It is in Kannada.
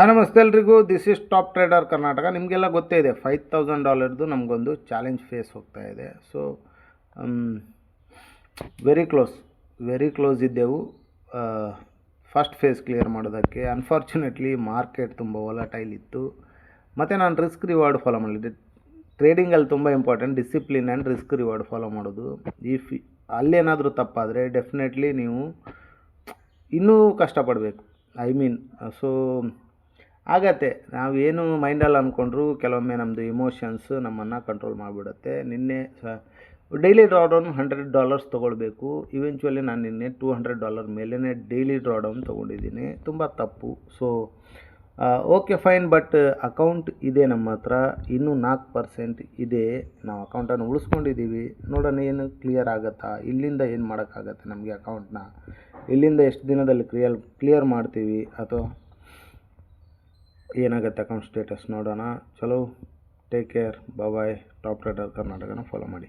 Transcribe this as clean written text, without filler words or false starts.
ನಮಸ್ತೆ ಎಲ್ರಿಗೂ. This is top trader Karnataka. ನಿಮಗೆಲ್ಲ ಗೊತ್ತೇ ಇದೆ, $5,000 ನಮಗೊಂದು ಚಾಲೆಂಜ್ ಫೇಸ್ ಹೋಗ್ತಾ ಇದೆ. ಸೊ ವೆರಿ ಕ್ಲೋಸ್ ಇದ್ದೆವು ಫಸ್ಟ್ ಫೇಸ್ ಕ್ಲಿಯರ್ ಮಾಡೋದಕ್ಕೆ. ಅನ್ಫಾರ್ಚುನೇಟ್ಲಿ ಮಾರ್ಕೆಟ್ ತುಂಬ ವಾಲಟೈಲ್ ಇತ್ತು. ಮತ್ತು ನಾನು ರಿಸ್ಕ್ ರಿವಾರ್ಡ್ ಫಾಲೋ ಮಾಡಿದ್ದೆ. ಟ್ರೇಡಿಂಗಲ್ಲಿ ತುಂಬ important discipline and risk reward follow ಮಾಡೋದು. ಅಲ್ಲೇನಾದರೂ ತಪ್ಪಾದರೆ ಡೆಫಿನೆಟ್ಲಿ ನೀವು ಇನ್ನೂ ಕಷ್ಟಪಡಬೇಕು. ಸೊ ಆಗತ್ತೆ, ನಾವೇನು ಮೈಂಡಲ್ಲಿ ಅಂದ್ಕೊಂಡ್ರು ಕೆಲವೊಮ್ಮೆ ನಮ್ಮದು ಇಮೋಷನ್ಸ್ ನಮ್ಮನ್ನು ಕಂಟ್ರೋಲ್ ಮಾಡಿಬಿಡುತ್ತೆ. ನಿನ್ನೆ ಡೈಲಿ ಡ್ರಾಡೌನ್ $100 ತೊಗೊಳ್ಬೇಕು. ಇವೆಂಚುಲಿ ನಾನು ನಿನ್ನೆ $200 ಮೇಲೇ ಡೈಲಿ ಡ್ರಾಡೌನ್ ತೊಗೊಂಡಿದ್ದೀನಿ. ತುಂಬ ತಪ್ಪು. So okay fine, but account ಇದೆ ನಮ್ಮ ಹತ್ರ, ಇನ್ನೂ 4% ಇದೆ. ನಾವು ಅಕೌಂಟನ್ನು ಉಳಿಸ್ಕೊಂಡಿದ್ದೀವಿ. ನೋಡೋಣ ಏನು ಕ್ಲಿಯರ್ ಆಗುತ್ತಾ, ಇಲ್ಲಿಂದ ಏನು ಮಾಡೋಕ್ಕಾಗತ್ತೆ ನಮಗೆ ಅಕೌಂಟ್ನ, ಇಲ್ಲಿಂದ ಎಷ್ಟು ದಿನದಲ್ಲಿ ಕ್ಲಿಯರ್ ಮಾಡ್ತೀವಿ ಅಥವಾ ಏನಾಗುತ್ತೆ ಅಕೌಂಟ್ ಸ್ಟೇಟಸ್ ನೋಡೋಣ. ಚಲೋ, ಟೇಕ್ ಕೇರ್, ಬಾಯ್. ಟಾಪ್ ಟ್ರೇಡರ್ ಕರ್ನಾಟಕನ ಫಾಲೋ ಮಾಡಿ.